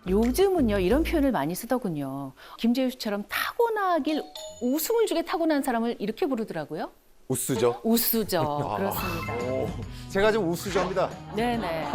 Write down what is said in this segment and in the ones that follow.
요즘은요 이런 표현을 많이 쓰더군요. 김재유 씨처럼 타고나길 웃음을 주게 타고난 사람을 이렇게 부르더라고요. 우수죠? 우수저. 그렇습니다. 오, 제가 좀 우수저입니다. 네네.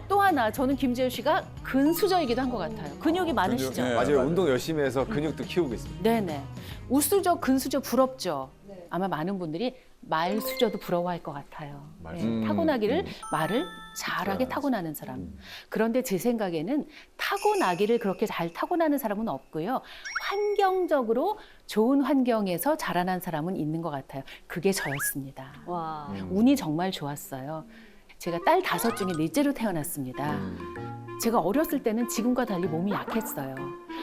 또 하나 저는 김재유 씨가 근수저이기도 한 것 같아요. 근육이 많으시죠? 네. 맞아요. 운동 열심히 해서 근육도 키우고 있습니다. 네네. 우수저, 근수저 부럽죠? 아마 많은 분들이 말수저도 부러워할 것 같아요. 네, 타고나기를 말을 잘하게 타고나는 사람. 그런데 제 생각에는 타고나기를 그렇게 잘 타고나는 사람은 없고요. 환경적으로 좋은 환경에서 자라난 사람은 있는 것 같아요. 그게 저였습니다. 와. 운이 정말 좋았어요. 제가 딸 5 중에 넷째로 태어났습니다. 제가 어렸을 때는 지금과 달리 몸이 약했어요.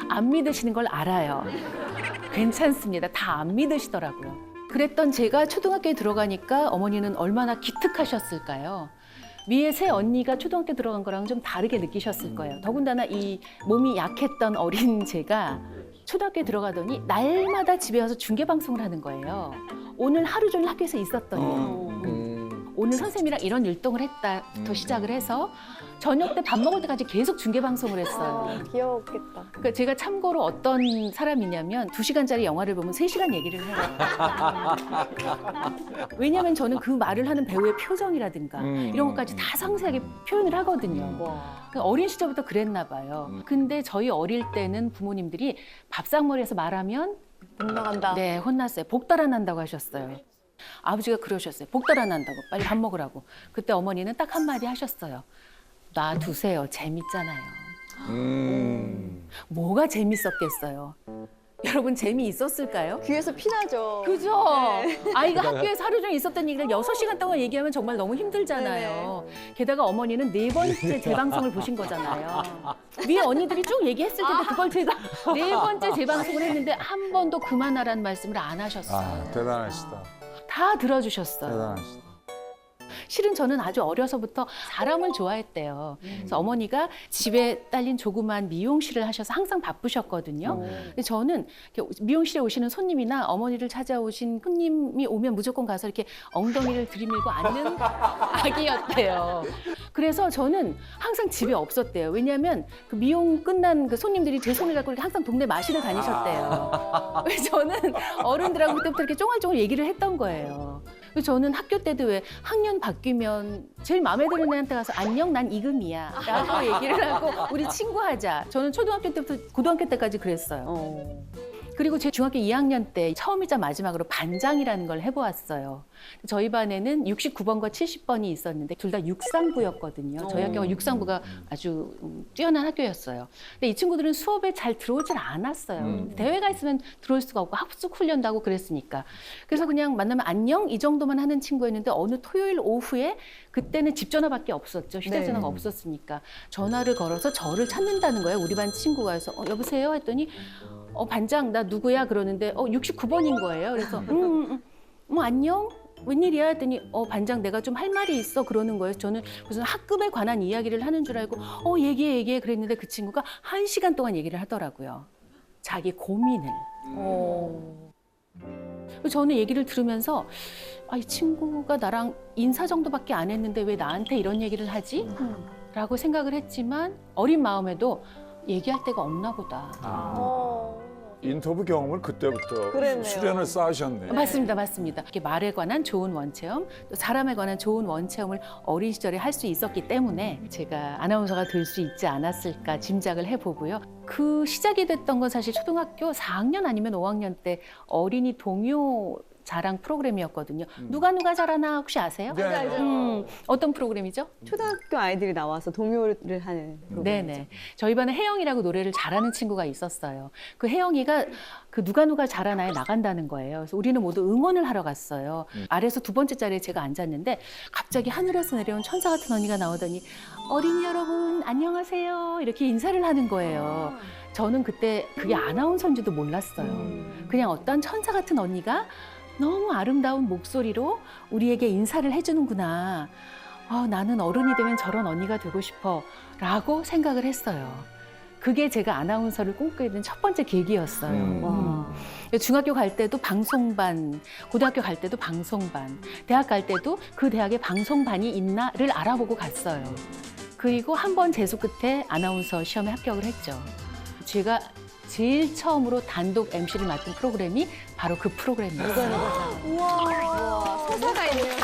안 믿으시는 걸 알아요. 괜찮습니다. 다 안 믿으시더라고요. 그랬던 제가 초등학교에 들어가니까 어머니는 얼마나 기특하셨을까요? 위에 세 언니가 초등학교 들어간 거랑 좀 다르게 느끼셨을 거예요. 더군다나 이 몸이 약했던 어린 제가 초등학교에 들어가더니 날마다 집에 와서 중계방송을 하는 거예요. 오늘 하루 종일 학교에서 있었더니 오늘 선생님이랑 이런 율동을 했다부터 시작을 해서 저녁 때 밥 먹을 때까지 계속 중계방송을 했어요. 귀여웠겠다. 그러니까 제가 참고로 어떤 사람이냐면 2시간짜리 영화를 보면 3시간 얘기를 해요. 왜냐하면 저는 그 말을 하는 배우의 표정이라든가 이런 것까지 다 상세하게 표현을 하거든요. 와. 그러니까 어린 시절부터 그랬나 봐요. 근데 저희 어릴 때는 부모님들이 밥상머리에서 말하면 못 나간다. 네, 혼났어요. 복 달아난다고 하셨어요. 아버지가 그러셨어요. 복 달아난다고. 빨리 밥 먹으라고. 그때 어머니는 딱 한마디 하셨어요. 놔두세요. 재밌잖아요. 뭐가 재밌었겠어요? 여러분 재미있었을까요? 귀에서 피나죠. 그죠? 네. 아이가 학교에서 하루 종일 있었던 얘기를 6시간 동안 얘기하면 정말 너무 힘들잖아요. 게다가 어머니는 4번째 재방송을 보신 거잖아요. 위에 언니들이 쭉 얘기했을 텐데 그걸 제가 4번째 재방송을 했는데 한 번도 그만하라는 말씀을 안 하셨어요. 아, 대단하시다. 다 들어주셨어요. 대단하시다. 실은 저는 아주 어려서부터 사람을 좋아했대요. 그래서 어머니가 집에 딸린 조그만 미용실을 하셔서 항상 바쁘셨거든요. 근데 저는 이렇게 미용실에 오시는 손님이나 어머니를 찾아오신 손님이 오면 무조건 가서 이렇게 엉덩이를 들이밀고 앉는 아기였대요. 그래서 저는 항상 집에 없었대요. 왜냐하면 그 미용 끝난 그 손님들이 제 손을 갖고 이렇게 항상 동네 마실을 다니셨대요. 그래서 저는 어른들하고 그때부터 이렇게 쫑알쫑알 얘기를 했던 거예요. 그래서 저는 학교 때도 왜 학년 바뀌면 제일 마음에 드는 애한테 가서 안녕 난 이금이야 라고 얘기를 하고 우리 친구하자. 저는 초등학교 때부터 고등학교 때까지 그랬어요. 그리고 제 중학교 2학년 때 처음이자 마지막으로 반장이라는 걸 해보았어요. 저희 반에는 69번과 70번이 있었는데 둘 다 육상부였거든요. 저희 학교가 육상부가 아주 뛰어난 학교였어요. 근데 이 친구들은 수업에 잘 들어오질 않았어요. 대회가 있으면 들어올 수가 없고 합숙 훈련도 하고 그랬으니까. 그래서 그냥 만나면 안녕 이 정도만 하는 친구였는데 어느 토요일 오후에 그때는 집 전화밖에 없었죠. 휴대전화가 없었으니까. 전화를 걸어서 저를 찾는다는 거예요. 우리 반 친구가 해서 여보세요 했더니 반장 나 누구야 그러는데 69번인 거예요. 그래서 뭐 안녕? 웬일이야 했더니 반장 내가 좀 할 말이 있어 그러는 거예요. 저는 무슨 학급에 관한 이야기를 하는 줄 알고 얘기해 그랬는데 그 친구가 1시간 동안 얘기를 하더라고요. 자기 고민을. 저는 얘기를 들으면서 이 친구가 나랑 인사 정도밖에 안 했는데 왜 나한테 이런 얘기를 하지? 라고 생각을 했지만 어린 마음에도 얘기할 데가 없나 보다. 인터뷰 경험을 그때부터 그랬네요. 수련을 쌓으셨네. 맞습니다. 이렇게 말에 관한 좋은 원체험, 또 사람에 관한 좋은 원체험을 어린 시절에 할 수 있었기 때문에 제가 아나운서가 될 수 있지 않았을까 짐작을 해보고요. 그 시작이 됐던 건 사실 초등학교 4학년 아니면 5학년 때 어린이 동요 자랑 프로그램이었거든요. 누가 잘하나 혹시 아세요? 네. 알죠. 어떤 프로그램이죠? 초등학교 아이들이 나와서 동요를 하는 프로그램이죠. 네네. 저희 반에 혜영이라고 노래를 잘하는 친구가 있었어요. 그 혜영이가 그 누가 잘하나에 나간다는 거예요. 그래서 우리는 모두 응원을 하러 갔어요. 아래에서 2번째 자리에 제가 앉았는데 갑자기 하늘에서 내려온 천사 같은 언니가 나오더니 어린이 여러분 안녕하세요 이렇게 인사를 하는 거예요. 저는 그때 그게 아나운서인지도 몰랐어요. 그냥 어떤 천사 같은 언니가 너무 아름다운 목소리로 우리에게 인사를 해주는구나. 나는 어른이 되면 저런 언니가 되고 싶어 라고 생각을 했어요. 그게 제가 아나운서를 꿈꾸게 된 첫 번째 계기였어요. 중학교 갈 때도 방송반, 고등학교 갈 때도 방송반, 대학 갈 때도 그 대학에 방송반이 있나를 알아보고 갔어요. 그리고 한 번 재수 끝에 아나운서 시험에 합격을 했죠. 제가 제일 처음으로 단독 MC를 맡은 프로그램이 바로 그 프로그램이었어요. 우와. 서사가 있네요.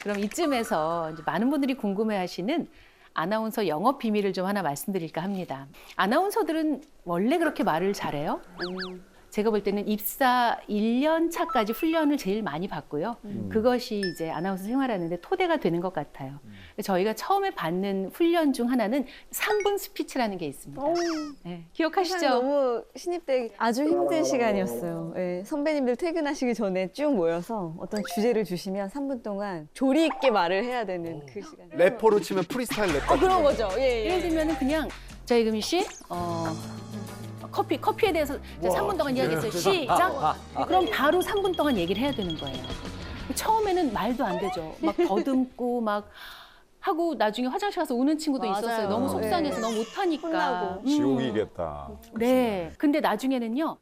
그럼 이쯤에서 이제 많은 분들이 궁금해하시는 아나운서 영업 비밀을 좀 하나 말씀드릴까 합니다. 아나운서들은 원래 그렇게 말을 잘해요? 제가 볼 때는 입사 1년 차까지 훈련을 제일 많이 받고요. 그것이 이제 아나운서 생활하는데 토대가 되는 것 같아요. 저희가 처음에 받는 훈련 중 하나는 3분 스피치라는 게 있습니다. 네, 기억하시죠? 너무 신입 때 아주 힘든 시간이었어요. 예, 선배님들 퇴근하시기 전에 쭉 모여서 어떤 주제를 주시면 3분 동안 조리 있게 말을 해야 되는 그 시간. 래퍼로 치면 프리스타일 랩 같은 그런 거죠. 예, 예를 들면은 그냥 자 이금희 씨, 커피에 대해서 이제 3분 동안 이야기했어요. 시작. 그럼 바로 3분 동안 얘기를 해야 되는 거예요. 처음에는 말도 안 되죠. 막 더듬고 막 하고 나중에 화장실 가서 우는 친구도 맞아요. 있었어요. 너무 속상해서 네. 너무 못하니까. 혼나고. 지옥이겠다. 네. 근데 나중에는요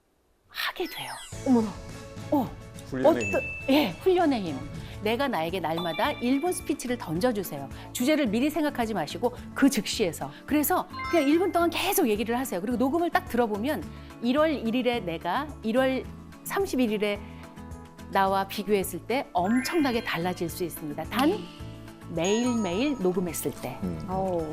하게 돼요. 어머. 훈련의 힘. 예, 훈련의 힘. 내가 나에게 날마다 1분 스피치를 던져주세요. 주제를 미리 생각하지 마시고 그 즉시에서. 그래서 그냥 1분 동안 계속 얘기를 하세요. 그리고 녹음을 딱 들어보면 1월 1일에 내가 1월 31일에 나와 비교했을 때 엄청나게 달라질 수 있습니다. 단 매일매일 녹음했을 때. 아우.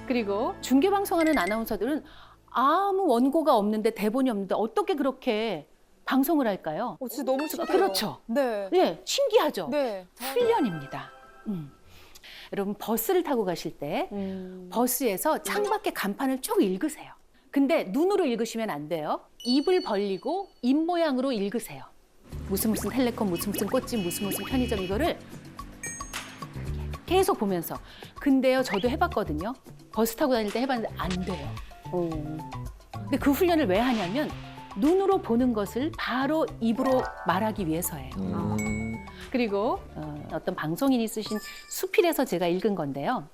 그리고 중계방송하는 아나운서들은 아무 원고가 없는데 대본이 없는데 어떻게 그렇게 방송을 할까요? 진짜 너무 신기해요. 그렇죠. 네. 네, 신기하죠. 네. 훈련입니다. 여러분 버스를 타고 가실 때 버스에서 창밖에 간판을 쭉 읽으세요. 근데 눈으로 읽으시면 안 돼요. 입을 벌리고 입 모양으로 읽으세요. 무슨 텔레콤, 무슨 꽃집, 무슨 편의점 이거를 계속 보면서. 근데요, 저도 해봤거든요. 버스 타고 다닐 때 해봤는데 안 돼요. 근데 그 훈련을 왜 하냐면 눈으로 보는 것을 바로 입으로 말하기 위해서예요. 그리고 어떤 방송인이 쓰신 수필에서 제가 읽은 건데요.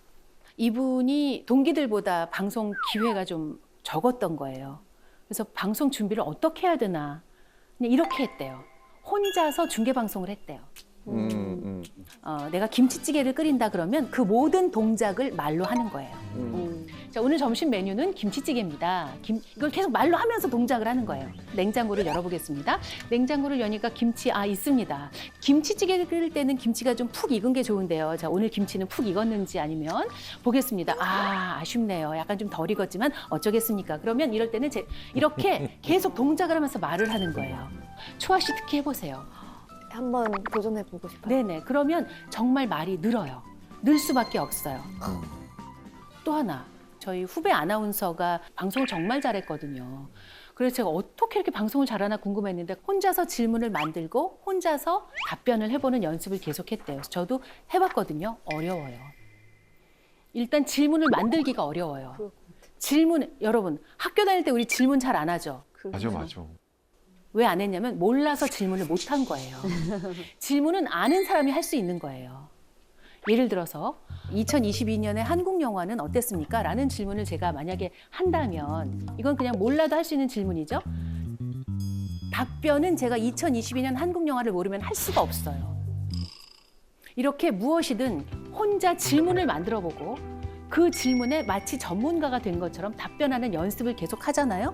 이분이 동기들보다 방송 기회가 좀 적었던 거예요. 그래서 방송 준비를 어떻게 해야 되나 그냥 이렇게 했대요. 혼자서 중계 방송을 했대요. 내가 김치찌개를 끓인다 그러면 그 모든 동작을 말로 하는 거예요. 자, 오늘 점심 메뉴는 김치찌개입니다. 이걸 계속 말로 하면서 동작을 하는 거예요. 냉장고를 열어보겠습니다. 냉장고를 여니까 김치 있습니다. 김치찌개를 끓일 때는 김치가 좀 푹 익은 게 좋은데요. 자, 오늘 김치는 푹 익었는지 아니면 보겠습니다. 아쉽네요. 약간 좀 덜 익었지만 어쩌겠습니까? 그러면 이럴 때는 이렇게 계속 동작을 하면서 말을 하는 거예요. 초아 씨 특히 해보세요. 한번 도전해보고 싶어요. 네네. 그러면 정말 말이 늘어요. 늘 수밖에 없어요. 또 하나, 저희 후배 아나운서가 방송을 정말 잘했거든요. 그래서 제가 어떻게 이렇게 방송을 잘하나 궁금했는데 혼자서 질문을 만들고 혼자서 답변을 해보는 연습을 계속했대요. 저도 해봤거든요. 어려워요. 일단 질문을 만들기가 어려워요. 여러분, 학교 다닐 때 우리 질문 잘 안 하죠? 맞아. 왜 안 했냐면 몰라서 질문을 못 한 거예요. 질문은 아는 사람이 할 수 있는 거예요. 예를 들어서 2022년에 한국 영화는 어땠습니까? 라는 질문을 제가 만약에 한다면 이건 그냥 몰라도 할 수 있는 질문이죠. 답변은 제가 2022년 한국 영화를 모르면 할 수가 없어요. 이렇게 무엇이든 혼자 질문을 만들어보고 그 질문에 마치 전문가가 된 것처럼 답변하는 연습을 계속 하잖아요.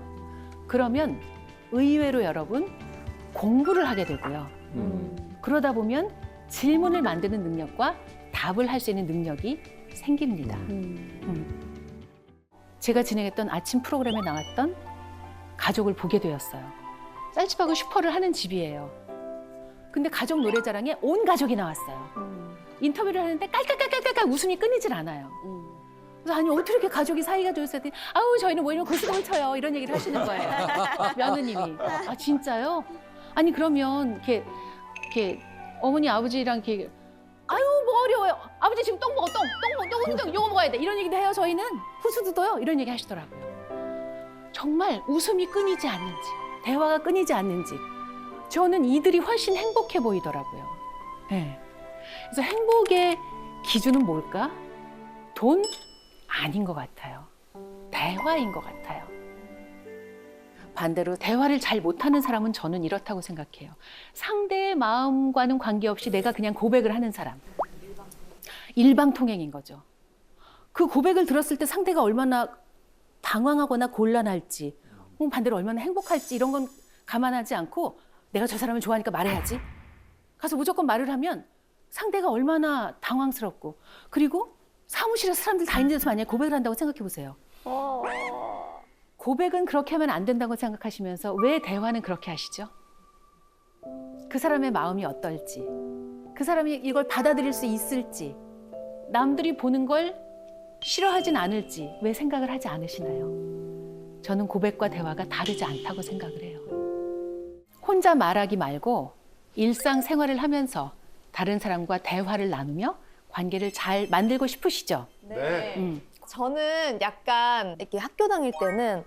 그러면 의외로 여러분 공부를 하게 되고요. 그러다 보면 질문을 만드는 능력과 답을 할 수 있는 능력이 생깁니다. 제가 진행했던 아침 프로그램에 나왔던 가족을 보게 되었어요. 쌀집하고 슈퍼를 하는 집이에요. 근데 가족 노래자랑에 온 가족이 나왔어요. 인터뷰를 하는데 깔깔깔깔깔 웃음이 끊이질 않아요. 그래서 아니 어떻게 이렇게 가족이 사이가 좋으세요? 했더니 아우 저희는 뭐 이런 고스톱을 쳐요 이런 얘기를 하시는 거예요. 며느님이. 아 진짜요? 아니 그러면 이렇게 어머니 아버지랑 이렇게 아유 뭐 어려워요. 아버지 지금 떡 먹어 떡 요거 먹어야 돼 이런 얘기도 해요. 저희는 후수두도요 이런 얘기 하시더라고요. 정말 웃음이 끊이지 않는지 대화가 끊이지 않는지 저는 이들이 훨씬 행복해 보이더라고요. 네. 그래서 행복의 기준은 뭘까? 돈? 아닌 것 같아요. 대화인 것 같아요. 반대로 대화를 잘 못하는 사람은 저는 이렇다고 생각해요. 상대의 마음과는 관계없이 내가 그냥 고백을 하는 사람. 일방통행인 거죠. 그 고백을 들었을 때 상대가 얼마나 당황하거나 곤란할지, 혹은 반대로 얼마나 행복할지 이런 건 감안하지 않고 내가 저 사람을 좋아하니까 말해야지. 가서 무조건 말을 하면 상대가 얼마나 당황스럽고, 그리고 사무실에서 사람들 다 있는 데서 만약에 고백을 한다고 생각해 보세요. 고백은 그렇게 하면 안 된다고 생각하시면서 왜 대화는 그렇게 하시죠? 그 사람의 마음이 어떨지, 그 사람이 이걸 받아들일 수 있을지, 남들이 보는 걸 싫어하진 않을지 왜 생각을 하지 않으시나요? 저는 고백과 대화가 다르지 않다고 생각을 해요. 혼자 말하기 말고 일상생활을 하면서 다른 사람과 대화를 나누며 관계를 잘 만들고 싶으시죠? 네. 저는 약간 이렇게 학교 다닐 때는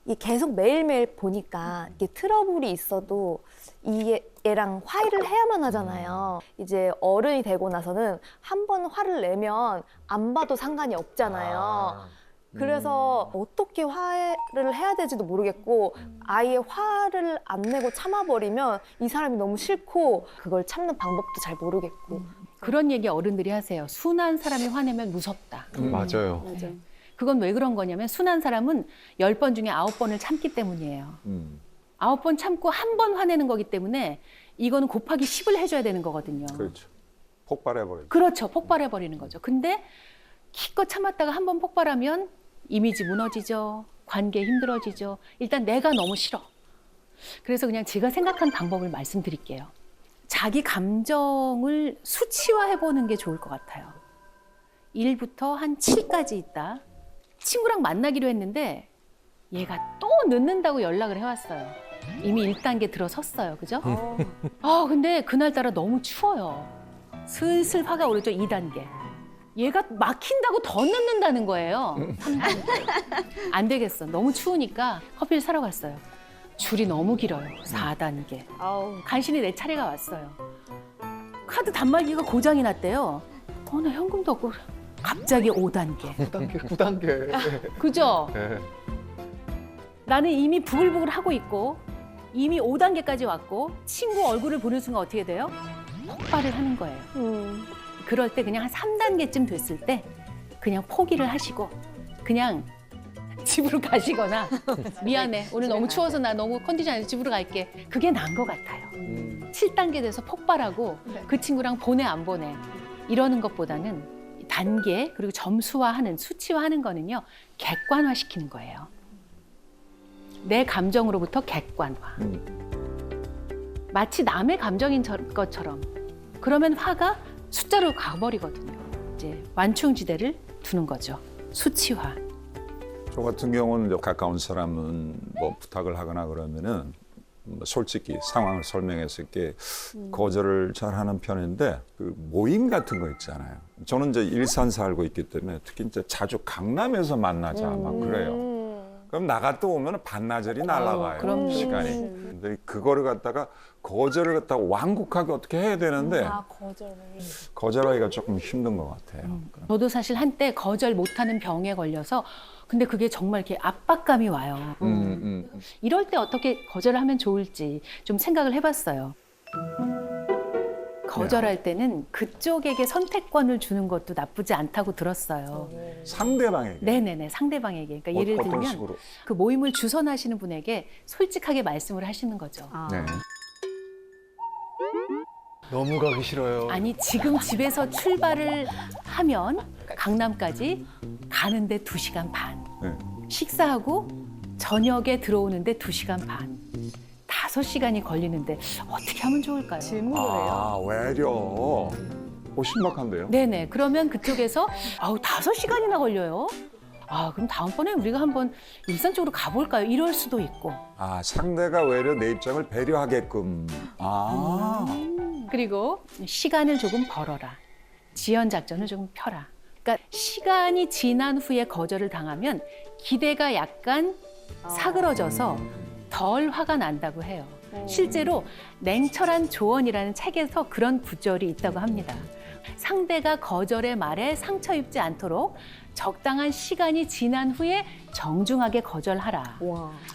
이 계속 매일매일 보니까 이게 트러블이 있어도 얘랑 화해를 해야만 하잖아요. 이제 어른이 되고 나서는 한 번 화를 내면 안 봐도 상관이 없잖아요. 그래서 어떻게 화해를 해야 될지도 모르겠고 아예 화를 안 내고 참아버리면 이 사람이 너무 싫고 그걸 참는 방법도 잘 모르겠고. 그런 얘기 어른들이 하세요. 순한 사람이 화내면 무섭다. 맞아요. 네. 그건 왜 그런 거냐면 순한 사람은 10번 중에 9번을 참기 때문이에요. 9번 참고 한 번 화내는 거기 때문에 이거는 곱하기 10을 해줘야 되는 거거든요. 그렇죠. 폭발해버리죠. 그렇죠. 폭발해버리는 거죠. 근데 기껏 참았다가 한 번 폭발하면 이미지 무너지죠. 관계 힘들어지죠. 일단 내가 너무 싫어. 그래서 그냥 제가 생각한 방법을 말씀드릴게요. 자기 감정을 수치화해보는 게 좋을 것 같아요. 1부터 한 7까지 있다. 친구랑 만나기로 했는데 얘가 또 늦는다고 연락을 해왔어요. 이미 1단계 들어섰어요. 그죠? 근데 그날따라 너무 추워요. 슬슬 화가 오르죠. 2단계. 얘가 막힌다고 더 늦는다는 거예요. 3단계. 안 되겠어. 너무 추우니까 커피를 사러 갔어요. 줄이 너무 길어요. 4단계. 간신히 내 차례가 왔어요. 카드 단말기가 고장이 났대요. 나 현금도 없고 갑자기 5단계. 9단계, 9단계. 그죠? 네. 나는 이미 부글부글 하고 있고 이미 5단계까지 왔고 친구 얼굴을 보는 순간 어떻게 돼요? 폭발을 하는 거예요. 그럴 때 그냥 한 3단계쯤 됐을 때 그냥 포기를 하시고 그냥 집으로 가시거나 미안해 오늘 너무 추워서 나 너무 컨디션 안 돼서 집으로 갈게. 그게 나은 것 같아요. 7단계 돼서 폭발하고 그 친구랑 보내 안 보내 이러는 것보다는 단계 그리고 점수화하는 수치화하는 거는요 객관화시키는 거예요. 내 감정으로부터 객관화. 마치 남의 감정인 것처럼. 그러면 화가 숫자로 가버리거든요. 이제 완충지대를 두는 거죠. 수치화. 저 같은 경우는 이제 가까운 사람은 뭐 부탁을 하거나 그러면은 솔직히 상황을 설명해서 이렇게 거절을 잘 하는 편인데 그 모임 같은 거 있잖아요. 저는 이제 일산 살고 있기 때문에 특히 이제 자주 강남에서 만나자 막 그래요. 그럼 나갔다 오면 반나절이 날아가요. 그럼요. 시간이. 근데 그거를 갖다가 거절을 갖다가 완곡하게 어떻게 해야 되는데 거절하기가 조금 힘든 것 같아요. 저도 사실 한때 거절 못하는 병에 걸려서 근데 그게 정말 이렇게 압박감이 와요. 이럴 때 어떻게 거절을 하면 좋을지 좀 생각을 해봤어요. 거절할 때는 그쪽에게 선택권을 주는 것도 나쁘지 않다고 들었어요. 상대방에게. 네네네, 상대방에게. 그러니까 예를 어떤 들면 식으로? 그 모임을 주선하시는 분에게 솔직하게 말씀을 하시는 거죠. 네. 너무 가기 싫어요. 아니 지금 집에서 출발을 하면 강남까지 가는데 2시간 반. 네. 식사하고 저녁에 들어오는데 2시간 반. 5시간이 걸리는데 어떻게 하면 좋을까요? 질문을 해요. 외려. 신박한데요? 네네. 그러면 그쪽에서 5시간이나 걸려요? 그럼 다음번에 우리가 한번 일산 쪽으로 가볼까요? 이럴 수도 있고. 상대가 외려 내 입장을 배려하게끔. 그리고 시간을 조금 벌어라. 지연 작전을 조금 펴라. 그러니까 시간이 지난 후에 거절을 당하면 기대가 약간 사그러져서 덜 화가 난다고 해요. 실제로 냉철한 조언이라는 책에서 그런 구절이 있다고 합니다. 상대가 거절의 말에 상처 입지 않도록 적당한 시간이 지난 후에 정중하게 거절하라.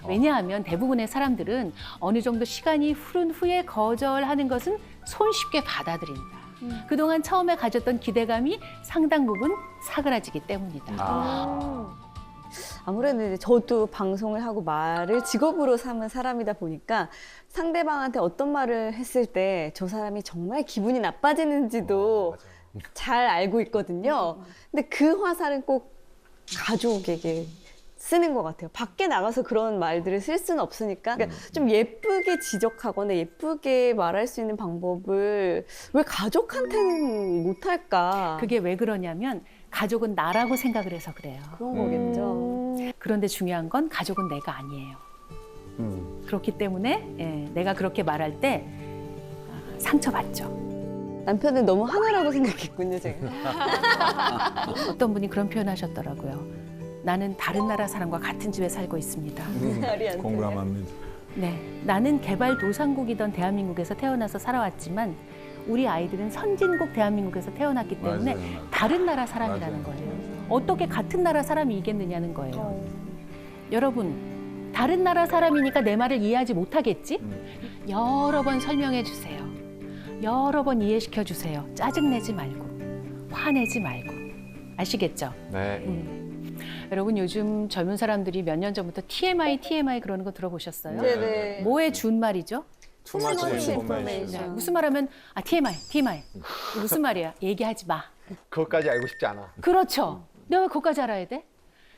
왜냐하면 대부분의 사람들은 어느 정도 시간이 흐른 후에 거절하는 것은 손쉽게 받아들인다. 그동안 처음에 가졌던 기대감이 상당 부분 사그라지기 때문이다. 아무래도 이제 저도 방송을 하고 말을 직업으로 삼은 사람이다 보니까 상대방한테 어떤 말을 했을 때 저 사람이 정말 기분이 나빠지는지도 잘 알고 있거든요. 근데 그 화살은 꼭 가족에게 쓰는 것 같아요. 밖에 나가서 그런 말들을 쓸 수는 없으니까 그러니까 좀 예쁘게 지적하거나 예쁘게 말할 수 있는 방법을 왜 가족한테는 못할까? 그게 왜 그러냐면 가족은 나라고 생각을 해서 그래요. 그런 거겠죠. 그런데 중요한 건 가족은 내가 아니에요. 그렇기 때문에 내가 그렇게 말할 때 상처받죠. 남편은 너무 하나라고 생각했군요, 제가. 어떤 분이 그런 표현하셨더라고요. 나는 다른 나라 사람과 같은 집에 살고 있습니다. 말이 안 돼. 공감합니다. 네, 나는 개발도상국이던 대한민국에서 태어나서 살아왔지만 우리 아이들은 선진국 대한민국에서 태어났기 때문에 맞아요. 다른 나라 사람이라는 맞아요. 거예요. 어떻게 같은 나라 사람이 이겠느냐는 거예요. 여러분, 다른 나라 사람이니까 내 말을 이해하지 못하겠지? 여러 번 설명해 주세요. 여러 번 이해시켜 주세요. 짜증내지 말고, 화내지 말고. 아시겠죠? 네. 여러분 요즘 젊은 사람들이 몇 년 전부터 TMI 그러는 거 들어보셨어요? 네네. 뭐의 준말이죠? Too much much information. information. 무슨 말하면 TMI 무슨 말이야? 얘기하지 마. 그것까지 알고 싶지 않아. 그렇죠. 내가 왜 그것까지 알아야 돼?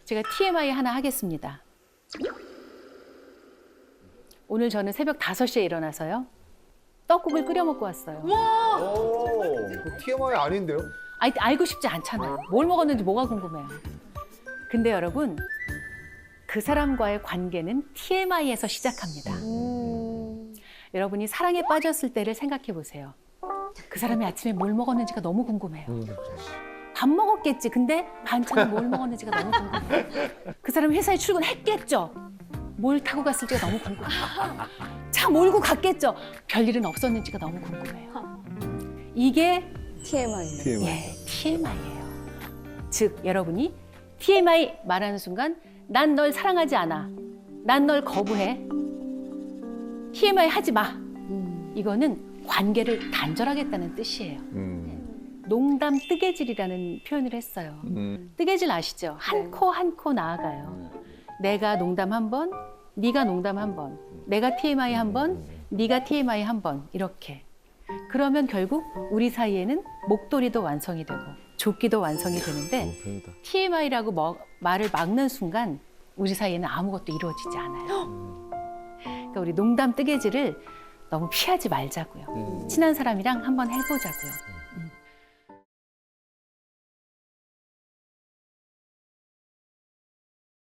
제가 TMI 하나 하겠습니다. 오늘 저는 새벽 5시에 일어나서요. 떡국을 끓여 먹고 왔어요. 오, 그 TMI 아닌데요? 알고 싶지 않잖아요. 뭘 먹었는지 뭐가 궁금해요. 근데 여러분, 그 사람과의 관계는 TMI에서 시작합니다. 여러분이 사랑에 빠졌을 때를 생각해 보세요. 그 사람이 아침에 뭘 먹었는지가 너무 궁금해요. 밥 먹었겠지. 근데 반찬은 뭘 먹었는지가 너무 궁금해요. 그 사람 회사에 출근했겠죠. 뭘 타고 갔을지가 너무 궁금해요. 차 몰고 갔겠죠. 별일은 없었는지가 너무 궁금해요. 이게 TMI. TMI예요. 즉, 여러분이 TMI 말하는 순간 난 널 사랑하지 않아. 난 널 거부해. TMI 하지 마. 이거는 관계를 단절하겠다는 뜻이에요. 농담 뜨개질이라는 표현을 했어요. 뜨개질 아시죠? 한 코 한 코 나아가요. 내가 농담 한 번, 네가 농담 한 번, 내가 TMI 한 번, 네가 TMI 한 번 이렇게. 그러면 결국 우리 사이에는 목도리도 완성이 되고 조끼도 완성이 되는데 TMI라고 말을 막는 순간 우리 사이에는 아무것도 이루어지지 않아요. 그러니까 우리 농담 뜨개질을 너무 피하지 말자고요. 친한 사람이랑 한번 해보자고요.